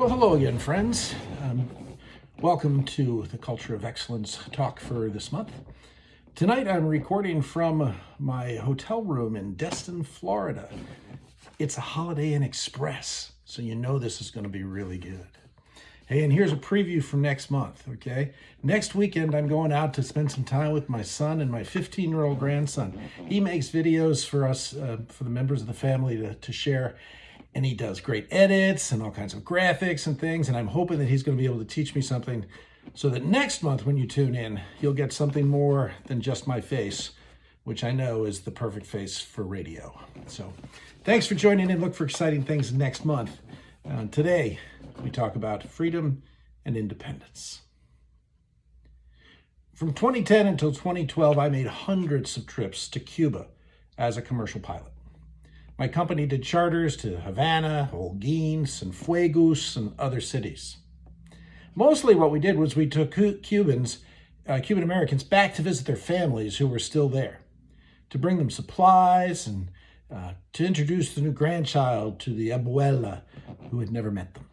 Well, hello again, friends. Welcome to the Culture of Excellence talk for this month. Tonight I'm recording from my hotel room in Destin, Florida. It's a Holiday Inn Express, so you know this is going to be really good. Hey, and here's a preview from next month, okay? Next weekend I'm going out to spend some time with my son and my 15-year-old grandson. He makes videos for us, for the members of the family to share. And he does great edits and all kinds of graphics and things. And I'm hoping that he's going to be able to teach me something so that next month when you tune in, you'll get something more than just my face, which I know is the perfect face for radio. So thanks for joining in. Look for exciting things next month. Today, we talk about freedom and independence. From 2010 until 2012, I made hundreds of trips to Cuba as a commercial pilot. My company did charters to Havana, Holguín, Cienfuegos, and other cities. Mostly what we did was we took Cuban Americans back to visit their families who were still there, to bring them supplies and to introduce the new grandchild to the abuela who had never met them.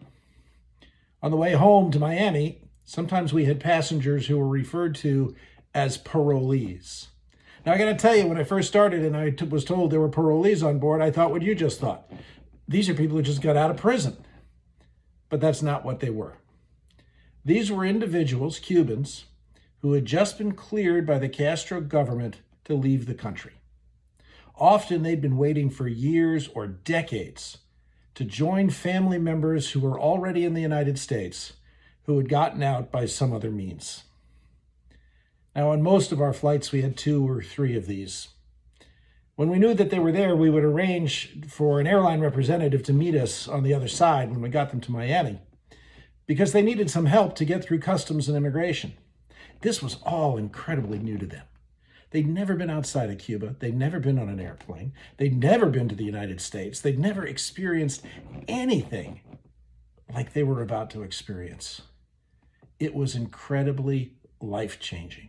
On the way home to Miami, sometimes we had passengers who were referred to as parolees. Now, I got to tell you, when I first started and I was told there were parolees on board, I thought what you just thought. These are people who just got out of prison. But that's not what they were. These were individuals, Cubans, who had just been cleared by the Castro government to leave the country. Often they'd been waiting for years or decades to join family members who were already in the United States who had gotten out by some other means. Now, on most of our flights, we had 2 or 3 of these. When we knew that they were there, we would arrange for an airline representative to meet us on the other side when we got them to Miami, because they needed some help to get through customs and immigration. This was all incredibly new to them. They'd never been outside of Cuba. They'd never been on an airplane. They'd never been to the United States. They'd never experienced anything like they were about to experience. It was incredibly life-changing.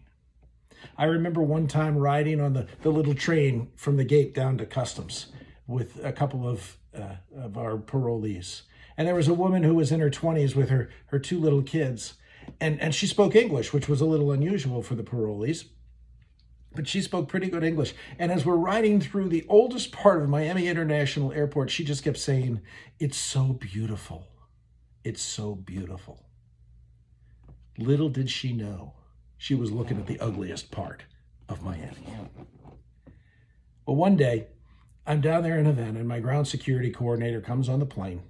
I remember one time riding on the little train from the gate down to customs with a couple of our parolees. And there was a woman who was in her 20s with her 2 little kids. And she spoke English, which was a little unusual for the parolees. But she spoke pretty good English. And as we're riding through the oldest part of Miami International Airport, she just kept saying, "It's so beautiful. It's so beautiful." Little did she know, she was looking at the ugliest part of Miami. Well, one day, I'm down there in Havana, and my ground security coordinator comes on the plane,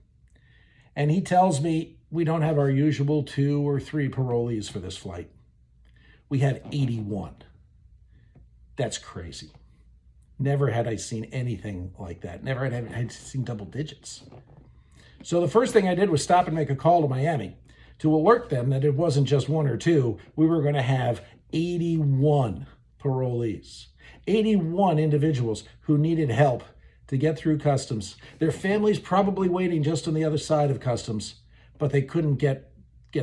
and he tells me we don't have our usual 2 or 3 parolees for this flight. We have 81. That's crazy. Never had I seen anything like that. Never had I seen double digits. So the first thing I did was stop and make a call to Miami to alert them that it wasn't just 1 or 2. We were going to have 81 parolees, 81 individuals who needed help to get through customs. Their families probably waiting just on the other side of customs, but they couldn't get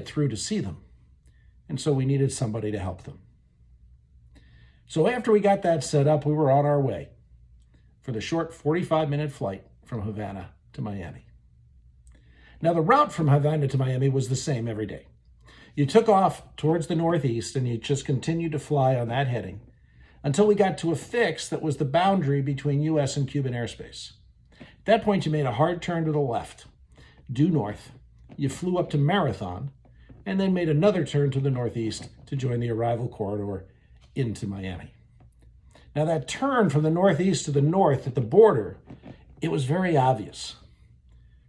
through to see them. And so we needed somebody to help them. So after we got that set up, we were on our way for the short 45-minute flight from Havana to Miami. Now, the route from Havana to Miami was the same every day. You took off towards the northeast and you just continued to fly on that heading until we got to a fix that was the boundary between U.S. and Cuban airspace. At that point, you made a hard turn to the left, due north. You flew up to Marathon and then made another turn to the northeast to join the arrival corridor into Miami. Now, that turn from the northeast to the north at the border, it was very obvious.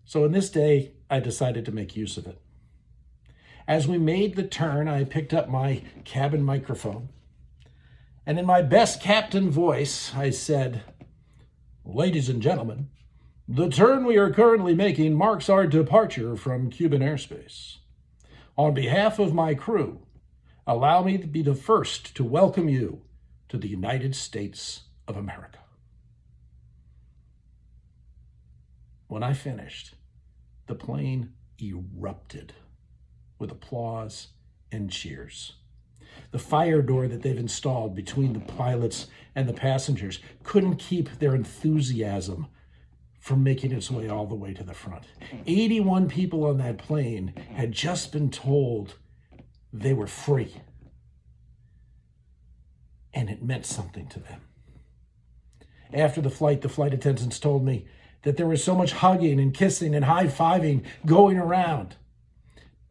So in this day, I decided to make use of it. As we made the turn, I picked up my cabin microphone, and in my best captain voice, I said, "Ladies and gentlemen, the turn we are currently making marks our departure from Cuban airspace. On behalf of my crew, allow me to be the first to welcome you to the United States of America." When I finished, the plane erupted with applause and cheers. The fire door that they've installed between the pilots and the passengers couldn't keep their enthusiasm from making its way all the way to the front. 81 people on that plane had just been told they were free. And it meant something to them. After the flight attendants told me that there was so much hugging and kissing and high-fiving going around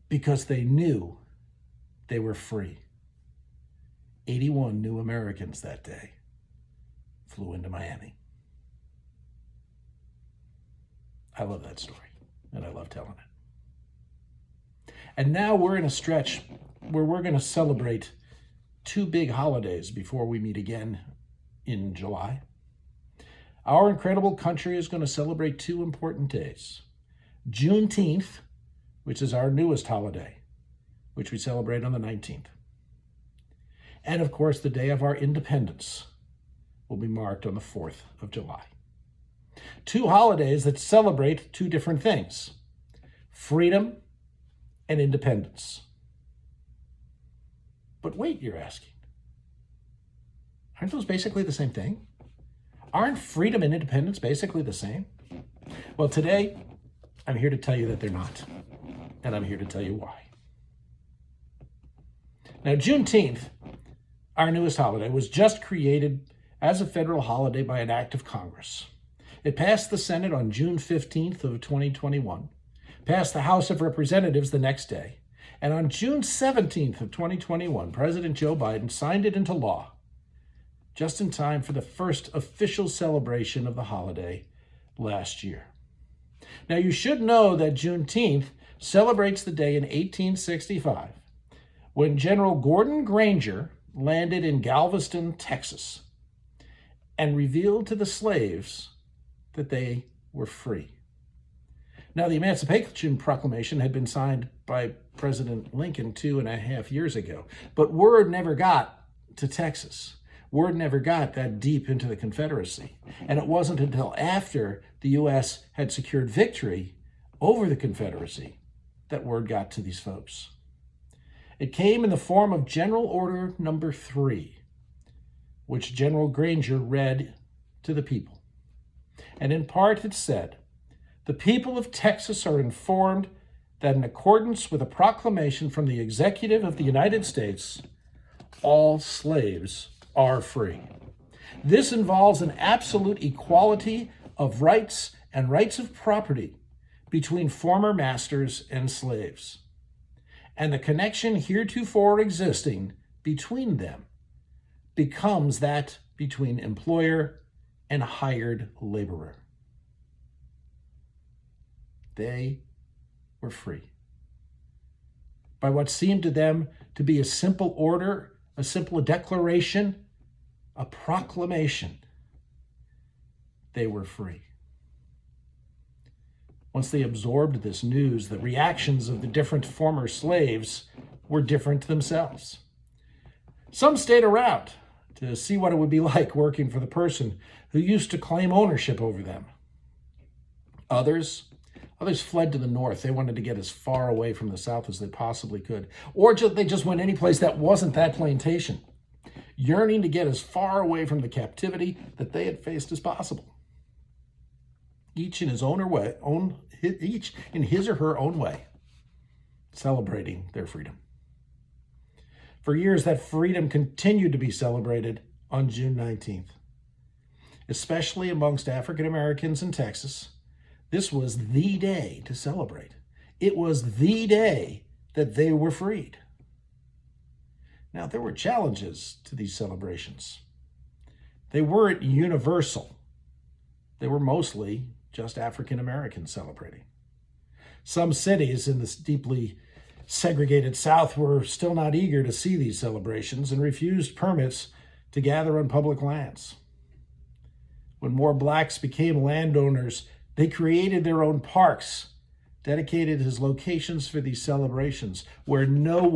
because they knew they were free. 81 new Americans that day flew into Miami. I love that story, and I love telling it. And now we're in a stretch where we're going to celebrate two big holidays before we meet again in July. Our incredible country is going to celebrate two important days. Juneteenth, which is our newest holiday, which we celebrate on the 19th. And of course, the day of our independence will be marked on the 4th of July. Two holidays that celebrate two different things: freedom and independence. But wait, you're asking, aren't those basically the same thing? Aren't freedom and independence basically the same? Well, today, I'm here to tell you that they're not, and I'm here to tell you why. Now, Juneteenth, our newest holiday, was just created as a federal holiday by an act of Congress. It passed the Senate on June 15th of 2021, passed the House of Representatives the next day, and on June 17th of 2021, President Joe Biden signed it into law, just in time for the first official celebration of the holiday last year. Now, you should know that Juneteenth celebrates the day in 1865 when General Gordon Granger landed in Galveston, Texas, and revealed to the slaves that they were free. Now, the Emancipation Proclamation had been signed by President Lincoln 2.5 years ago, but word never got to Texas. Word never got that deep into the Confederacy. And it wasn't until after the U.S. had secured victory over the Confederacy that word got to these folks. It came in the form of General Order Number 3, which General Granger read to the people. And in part it said, "The people of Texas are informed that in accordance with a proclamation from the Executive of the United States, all slaves are free. This involves an absolute equality of rights and rights of property between former masters and slaves, and the connection heretofore existing between them becomes that between employer and hired laborer." They were free. By what seemed to them to be a simple order, a simple declaration, a proclamation, they were free. Once they absorbed this news, the reactions of the different former slaves were different themselves. Some stayed around to see what it would be like working for the person who used to claim ownership over them. Others fled to the north. They wanted to get as far away from the south as they possibly could. Or they just went any place that wasn't that plantation, yearning to get as far away from the captivity that they had faced as possible. Each in his or her own way, celebrating their freedom. For years, that freedom continued to be celebrated on June 19th. Especially amongst African Americans in Texas, this was the day to celebrate. It was the day that they were freed. Now, there were challenges to these celebrations. They weren't universal. They were mostly just African Americans celebrating. Some cities in this deeply segregated South were still not eager to see these celebrations and refused permits to gather on public lands. When more blacks became landowners, they created their own parks, dedicated as locations for these celebrations, where no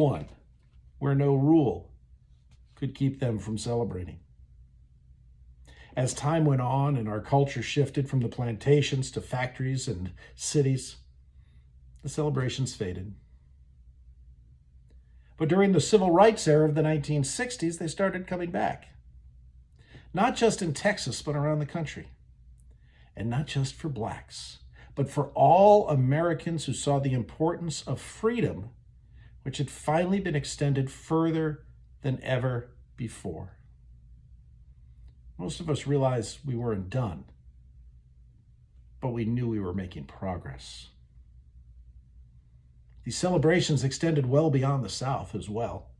rule could keep them from celebrating. As time went on and our culture shifted from the plantations to factories and cities, the celebrations faded. But during the civil rights era of the 1960s, they started coming back. Not just in Texas, but around the country. and not just for blacks, but for all Americans who saw the importance of freedom, which had finally been extended further than ever before. Most of us realized we weren't done, but we knew we were making progress. These celebrations extended well beyond the South as well.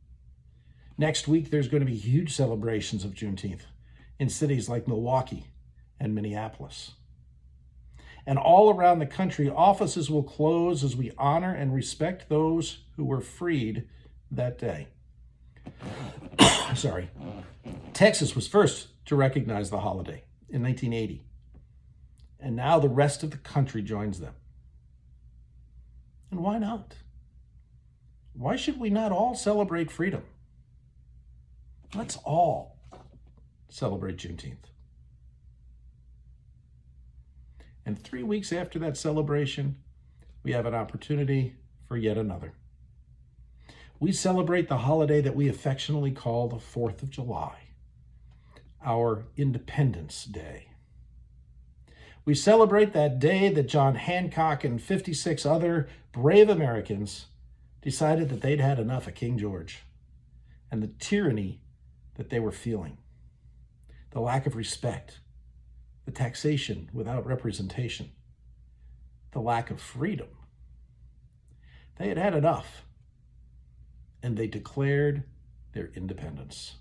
Next week, there's going to be huge celebrations of Juneteenth in cities like Milwaukee and Minneapolis. And all around the country, offices will close as we honor and respect those who were freed that day. Sorry. Texas was first to recognize the holiday in 1980. And now the rest of the country joins them. And why not? Why should we not all celebrate freedom? Let's all celebrate Juneteenth. And 3 weeks after that celebration, we have an opportunity for yet another. We celebrate the holiday that we affectionately call the 4th of July, our Independence Day. We celebrate that day that John Hancock and 56 other brave Americans decided that they'd had enough of King George and the tyranny that they were feeling, the lack of respect, the taxation without representation, the lack of freedom. They had had enough, and they declared their independence.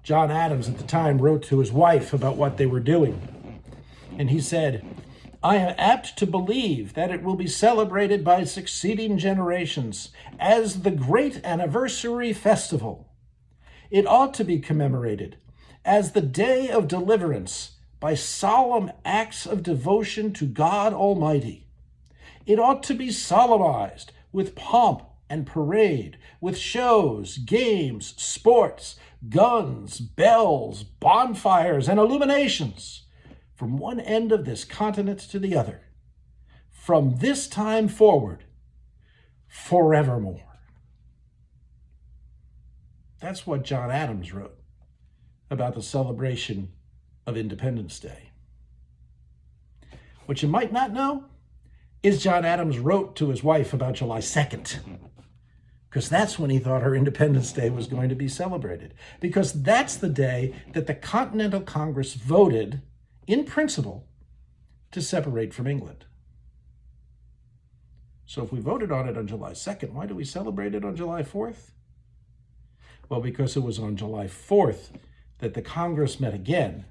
John Adams at the time wrote to his wife about what they were doing. And he said, "I am apt to believe that it will be celebrated by succeeding generations as the great anniversary festival. It ought to be commemorated as the day of deliverance by solemn acts of devotion to God Almighty. It ought to be solemnized with pomp and parade, with shows, games, sports, guns, bells, bonfires, and illuminations, from one end of this continent to the other, from this time forward, forevermore." That's what John Adams wrote about the celebration of Independence Day. What you might not know is John Adams wrote to his wife about July 2nd, because that's when he thought her Independence Day was going to be celebrated, because that's the day that the Continental Congress voted in principle, to separate from England. So if we voted on it on July 2nd, why do we celebrate it on July 4th? Well, because it was on July 4th that the Congress met again,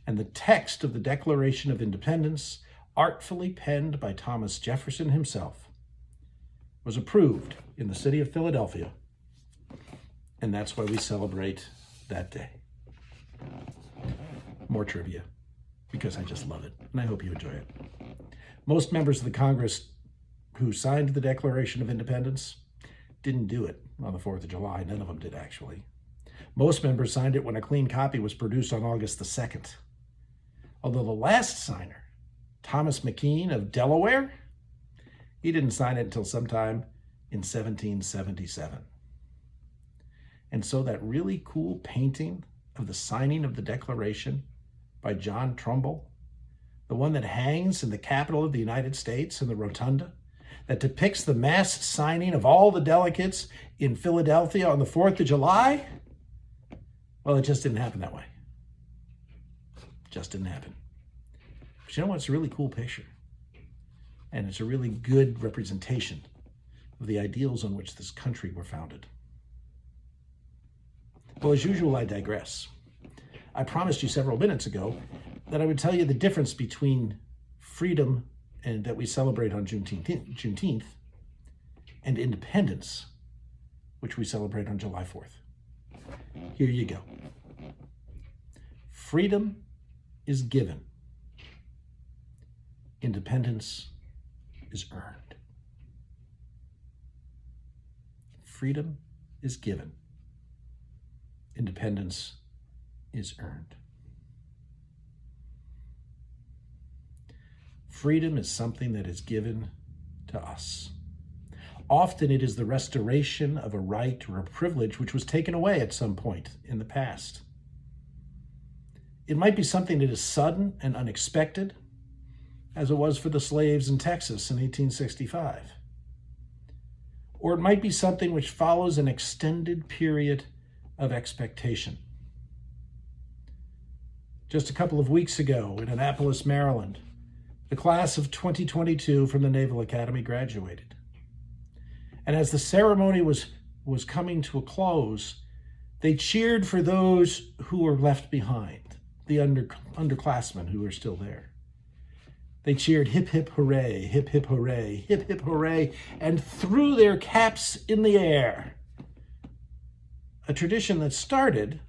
and the text of the Declaration of Independence, artfully penned by Thomas Jefferson himself, was approved in the city of Philadelphia, and that's why we celebrate that day. More trivia, because I just love it, and I hope you enjoy it. Most members of the Congress who signed the Declaration of Independence didn't do it on the 4th of July. None of them did, actually. Most members signed it when a clean copy was produced on August the 2nd. Although the last signer, Thomas McKean of Delaware, he didn't sign it until sometime in 1777. And so that really cool painting of the signing of the Declaration by John Trumbull, the one that hangs in the Capitol of the United States in the Rotunda, that depicts the mass signing of all the delegates in Philadelphia on the 4th of July, well, it just didn't happen that way. Just didn't happen. But you know what? It's a really cool picture. And it's a really good representation of the ideals on which this country were founded. Well, as usual, I digress. I promised you several minutes ago that I would tell you the difference between freedom and that we celebrate on Juneteenth and independence, which we celebrate on July 4th. Here you go. Freedom is given. Independence is earned. Freedom is given. Independence is earned. Freedom is something that is given to us. Often it is the restoration of a right or a privilege which was taken away at some point in the past. It might be something that is sudden and unexpected, as it was for the slaves in Texas in 1865. Or it might be something which follows an extended period of expectation. Just a couple of weeks ago in Annapolis, Maryland, the class of 2022 from the Naval Academy graduated. And as the ceremony was coming to a close, they cheered for those who were left behind, the underclassmen who were still there. They cheered, hip, hip, hooray, hip, hip, hooray, hip, hip, hooray, and threw their caps in the air. A tradition that started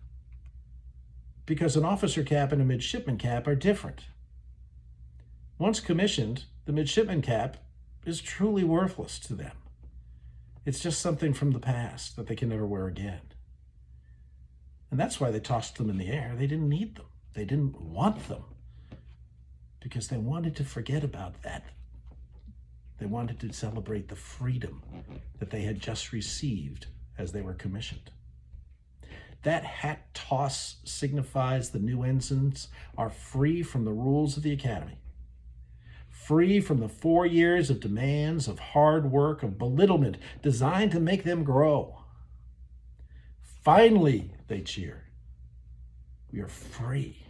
because an officer cap and a midshipman cap are different. Once commissioned, the midshipman cap is truly worthless to them. It's just something from the past that they can never wear again. And that's why they tossed them in the air. They didn't need them. They didn't want them because they wanted to forget about that. They wanted to celebrate the freedom that they had just received as they were commissioned. That hat toss signifies the new ensigns are free from the rules of the academy, free from the 4 years of demands, of hard work, of belittlement designed to make them grow. Finally, they cheer, we are free.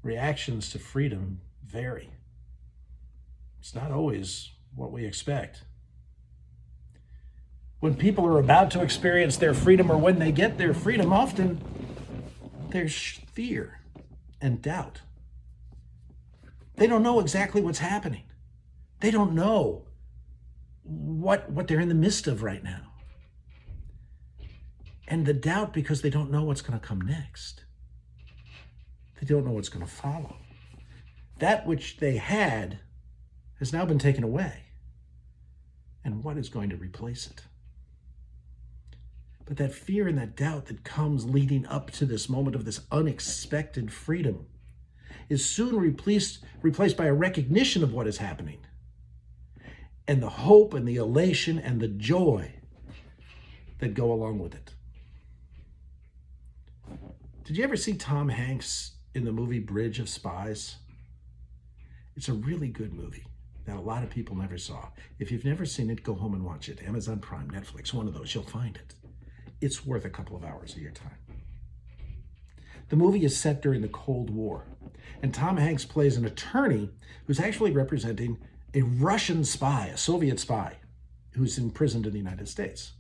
Reactions to freedom vary. It's not always what we expect. When people are about to experience their freedom or when they get their freedom, often there's fear and doubt. They don't know exactly what's happening. They don't know what they're in the midst of right now. And the doubt because they don't know what's going to come next. They don't know what's going to follow. That which they had has now been taken away. And what is going to replace it? But that fear and that doubt that comes leading up to this moment of this unexpected freedom is soon replaced by a recognition of what is happening. And the hope and the elation and the joy that go along with it. Did you ever see Tom Hanks in the movie Bridge of Spies? It's a really good movie that a lot of people never saw. If you've never seen it, go home and watch it. Amazon Prime, Netflix, one of those, you'll find it. It's worth a couple of hours of your time. The movie is set during the Cold War, and Tom Hanks plays an attorney who's actually representing a Russian spy, a Soviet spy, who's imprisoned in the United States.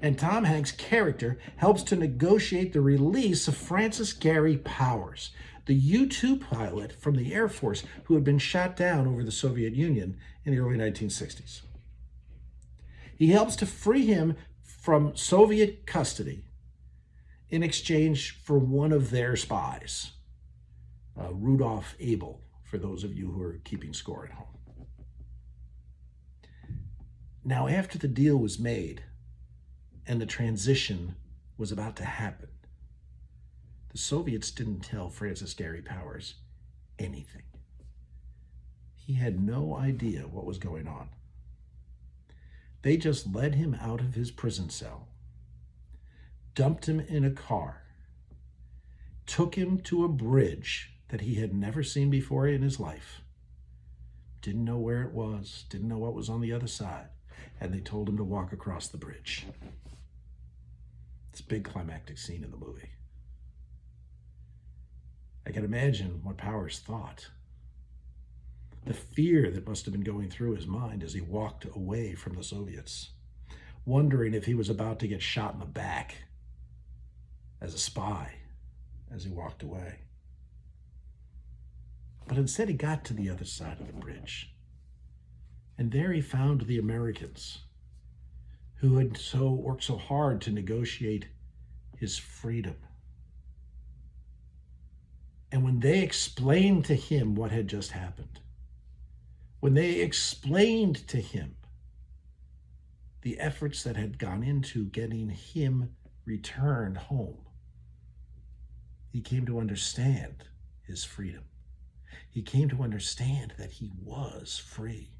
And Tom Hanks' character helps to negotiate the release of Francis Gary Powers, the U-2 pilot from the Air Force who had been shot down over the Soviet Union in the early 1960s. He helps to free him from Soviet custody in exchange for one of their spies, Rudolph Abel, for those of you who are keeping score at home. Now, after the deal was made and the transition was about to happen, the Soviets didn't tell Francis Gary Powers anything. He had no idea what was going on. They just led him out of his prison cell, dumped him in a car, took him to a bridge that he had never seen before in his life, didn't know where it was, didn't know what was on the other side, and they told him to walk across the bridge. It's a big climactic scene in the movie. I can imagine what Powers thought. The fear that must have been going through his mind as he walked away from the Soviets, wondering if he was about to get shot in the back as a spy as he walked away. But instead he got to the other side of the bridge. And there he found the Americans who had worked so hard to negotiate his freedom. And when they explained to him what had just happened, when they explained to him the efforts that had gone into getting him returned home, he came to understand his freedom. He came to understand that he was free.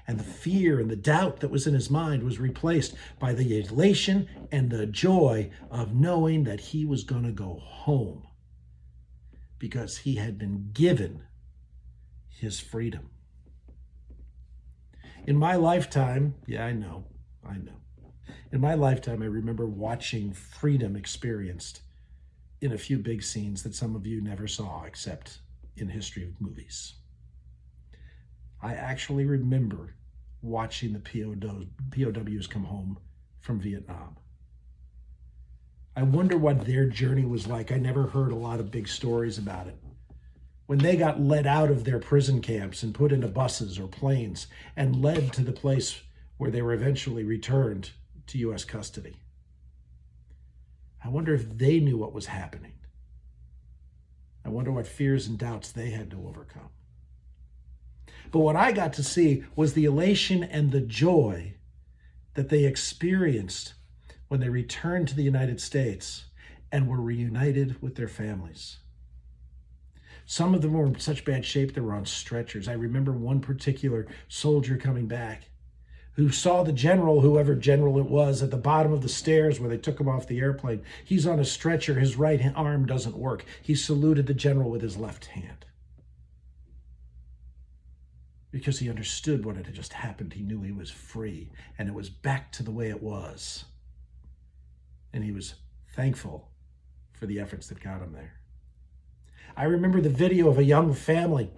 And the fear and the doubt that was in his mind was replaced by the elation and the joy of knowing that he was going to go home because he had been given his freedom. In my lifetime, I know. In my lifetime, I remember watching freedom experienced in a few big scenes that some of you never saw except in history of movies. I actually remember watching the POWs come home from Vietnam. I wonder what their journey was like. I never heard a lot of big stories about it. When they got led out of their prison camps and put into buses or planes and led to the place where they were eventually returned to U.S. custody. I wonder if they knew what was happening. I wonder what fears and doubts they had to overcome. But what I got to see was the elation and the joy that they experienced when they returned to the United States and were reunited with their families. Some of them were in such bad shape they were on stretchers. I remember one particular soldier coming back who saw the general, whoever general it was, at the bottom of the stairs where they took him off the airplane. He's on a stretcher. His right arm doesn't work. He saluted the general with his left hand because he understood what had just happened. He knew he was free, and it was back to the way it was. And he was thankful for the efforts that got him there. I remember the video of a young family.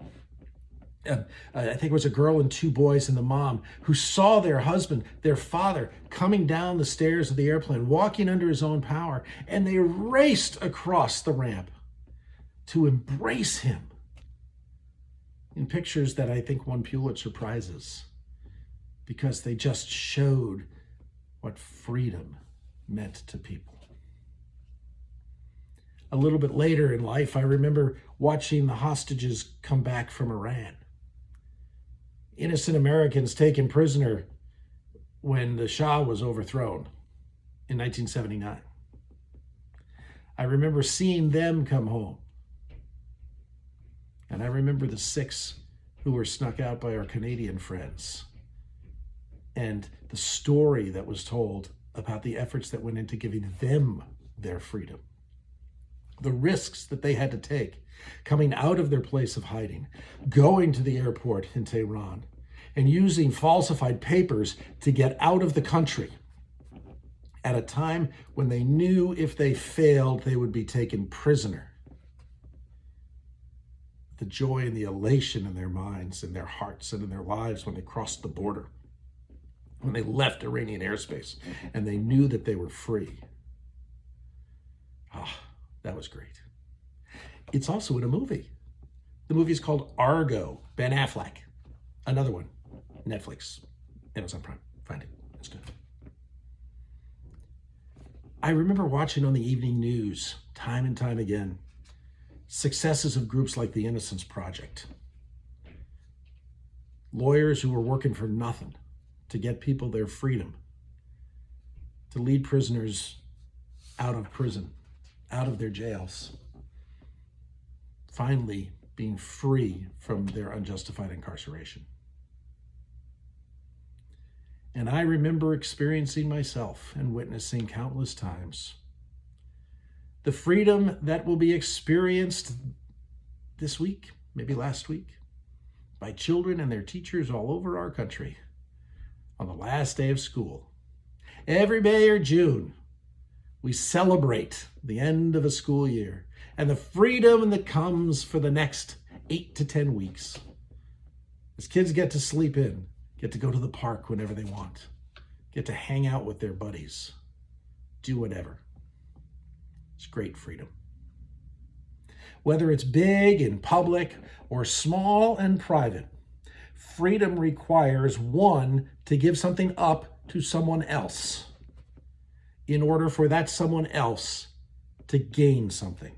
I think it was a girl and two boys and the mom who saw their husband, their father, coming down the stairs of the airplane, walking under his own power, and they raced across the ramp to embrace him in pictures that I think won Pulitzer Prizes because they just showed what freedom meant to people. A little bit later in life, I remember watching the hostages come back from Iran. Innocent Americans taken prisoner when the Shah was overthrown in 1979. I remember seeing them come home. And I remember the 6 who were snuck out by our Canadian friends and the story that was told about the efforts that went into giving them their freedom. The risks that they had to take coming out of their place of hiding, going to the airport in Tehran, and using falsified papers to get out of the country at a time when they knew if they failed, they would be taken prisoner. The joy and the elation in their minds, in their hearts, and in their lives when they crossed the border, when they left Iranian airspace, and they knew that they were free. That was great. It's also in a movie. The movie is called Argo, Ben Affleck. Another one, Netflix, Amazon Prime. Find it, it's good. I remember watching on the evening news, time and time again, successes of groups like the Innocence Project. Lawyers who were working for nothing to get people their freedom, to lead prisoners out of prison, out of their jails, finally being free from their unjustified incarceration. And I remember experiencing myself and witnessing countless times the freedom that will be experienced this week, maybe last week, by children and their teachers all over our country on the last day of school. Every May or June, we celebrate the end of a school year and the freedom that comes for the next 8 to 10 weeks. As kids get to sleep in, get to go to the park whenever they want, get to hang out with their buddies, do whatever. It's great freedom. Whether it's big and public or small and private, freedom requires one to give something up to someone else in order for that someone else to gain something.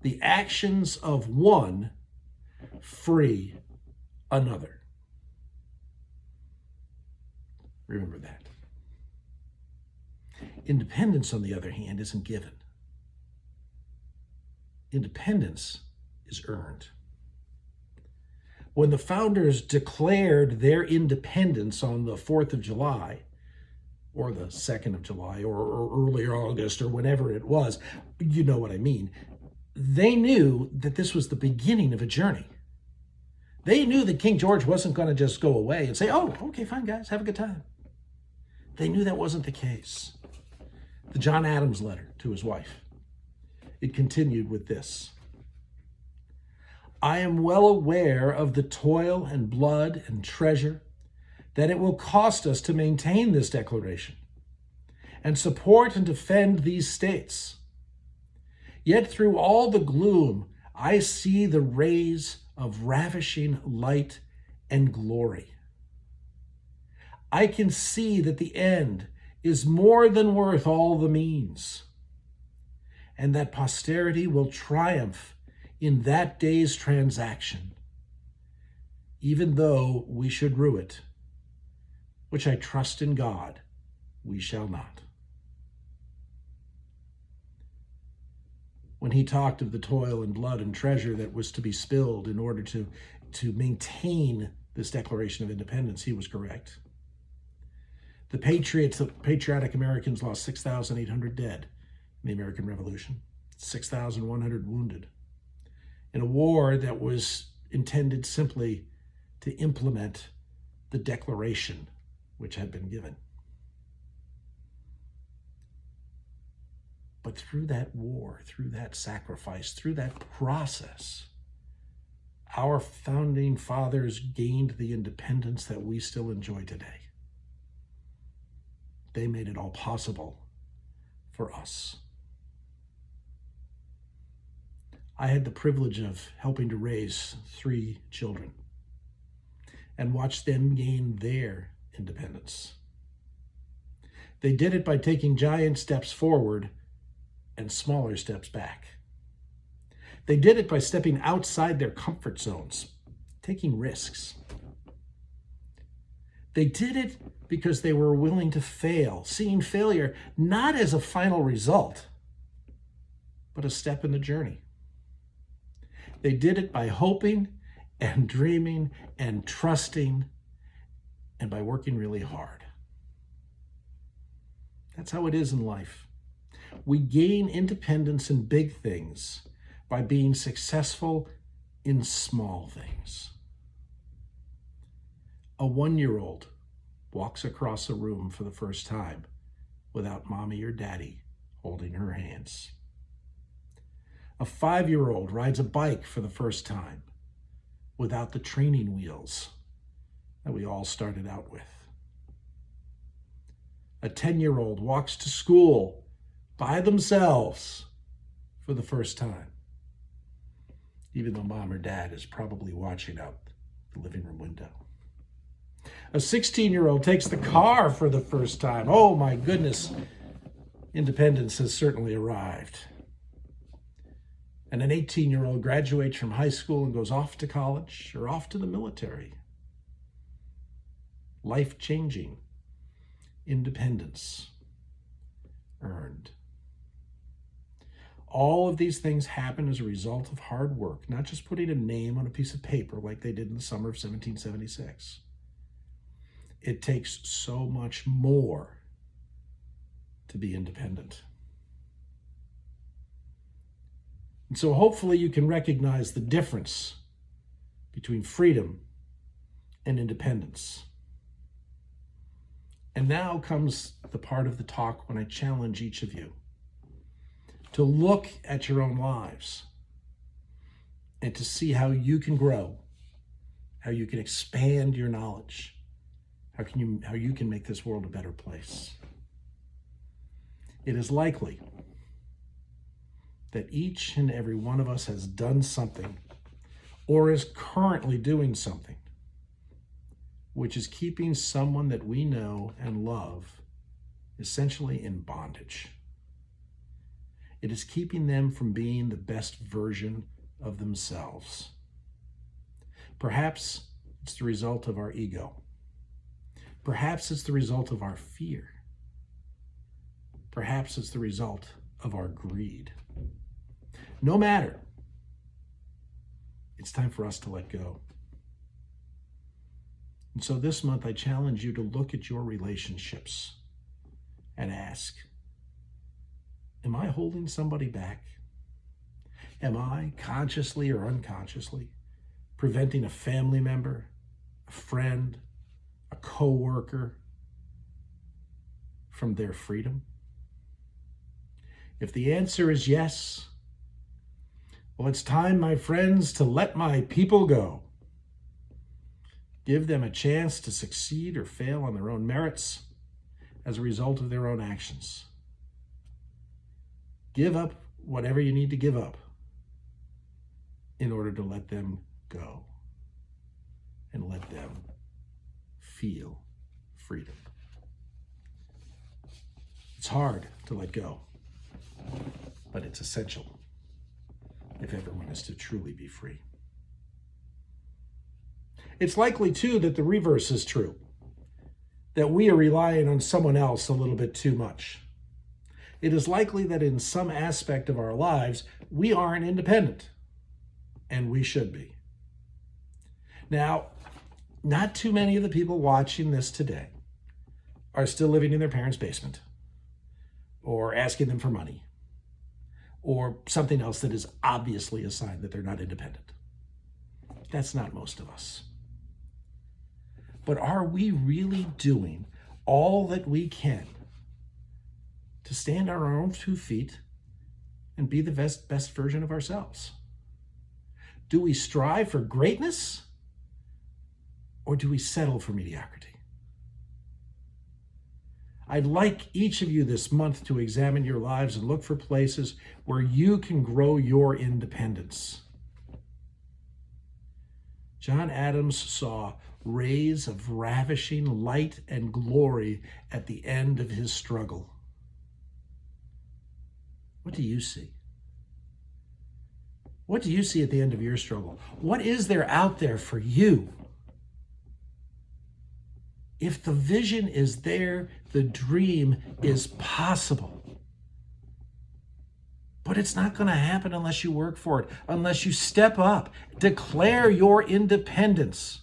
The actions of one free another. Remember that. Independence, on the other hand, isn't given. Independence is earned. When the founders declared their independence on the 4th of July, or the 2nd of July, or earlier August, or whenever it was, you know what I mean, they knew that this was the beginning of a journey. They knew that King George wasn't going to just go away and say, oh, okay, fine, guys, have a good time. They knew that wasn't the case. The John Adams letter to his wife, it continued with this: I am well aware of the toil and blood and treasure that it will cost us to maintain this declaration and support and defend these states. Yet through all the gloom, I see the rays of ravishing light and glory. I can see that the end is more than worth all the means, and that posterity will triumph in that day's transaction, even though we should rue it, which I trust in God we shall not. When he talked of the toil and blood and treasure that was to be spilled in order to maintain this Declaration of Independence, he was correct. The patriotic Americans lost 6,800 dead in the American Revolution, 6,100 wounded, in a war that was intended simply to implement the declaration which had been given. But through that war, through that sacrifice, through that process, our founding fathers gained the independence that we still enjoy today. They made it all possible for us. I had the privilege of helping to raise 3 children and watch them gain their independence. They did it by taking giant steps forward and smaller steps back. They did it by stepping outside their comfort zones, taking risks. They did it because they were willing to fail, seeing failure not as a final result, but a step in the journey. They did it by hoping and dreaming and trusting and by working really hard. That's how it is in life. We gain independence in big things by being successful in small things. A 1-year-old walks across a room for the first time without mommy or daddy holding her hands. A 5-year-old rides a bike for the first time without the training wheels that we all started out with. A 10-year-old walks to school by themselves for the first time, even though mom or dad is probably watching out the living room window. A 16-year-old takes the car for the first time. Oh my goodness, independence has certainly arrived. And an 18-year-old graduates from high school and goes off to college or off to the military. Life-changing independence earned. All of these things happen as a result of hard work, not just putting a name on a piece of paper like they did in the summer of 1776. It takes so much more to be independent. And so hopefully you can recognize the difference between freedom and independence. And now comes the part of the talk when I challenge each of you to look at your own lives and to see how you can grow, how you can expand your knowledge, how you can make this world a better place. It is likely that each and every one of us has done something or is currently doing something which is keeping someone that we know and love essentially in bondage. It is keeping them from being the best version of themselves. Perhaps it's the result of our ego. Perhaps it's the result of our fear. Perhaps it's the result of our greed. No matter, it's time for us to let go. And so this month, I challenge you to look at your relationships and ask, am I holding somebody back? Am I, consciously or unconsciously, preventing a family member, a friend, a coworker from their freedom? If the answer is yes, well, it's time, my friends, to let my people go. Give them a chance to succeed or fail on their own merits as a result of their own actions. Give up whatever you need to give up in order to let them go and let them feel freedom. It's hard to let go, but it's essential if everyone is to truly be free. It's likely, too, that the reverse is true, that we are relying on someone else a little bit too much. It is likely that in some aspect of our lives, we aren't independent, and we should be. Now, not too many of the people watching this today are still living in their parents' basement, or asking them for money, or something else that is obviously a sign that they're not independent. That's not most of us. But are we really doing all that we can to stand on our own 2 feet and be the best version of ourselves? Do we strive for greatness, or do we settle for mediocrity? I'd like each of you this month to examine your lives and look for places where you can grow your independence. John Adams saw rays of ravishing light and glory at the end of his struggle. What do you see? What do you see at the end of your struggle? What is there out there for you? If the vision is there, the dream is possible. But it's not going to happen unless you work for it, unless you step up, declare your independence,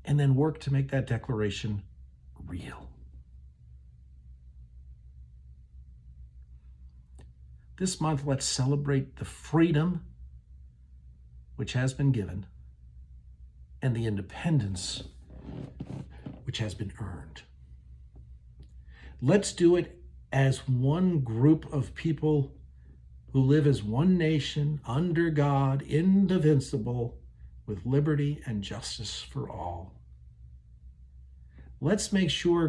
and then work to make that declaration real. This month, let's celebrate the freedom which has been given and the independence which has been earned. Let's do it as one group of people who live as one nation under God, indivisible, with liberty and justice for all. Let's make sure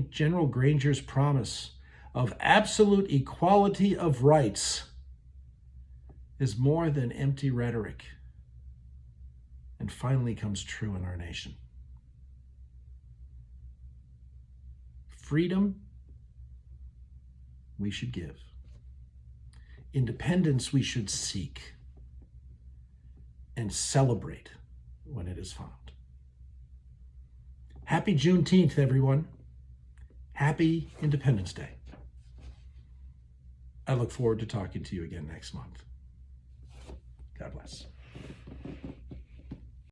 General Granger's promise of absolute equality of rights is more than empty rhetoric and finally comes true in our nation. Freedom, we should give. Independence, we should seek and celebrate when it is found. Happy Juneteenth, everyone. Happy Independence Day. I look forward to talking to you again next month. God bless.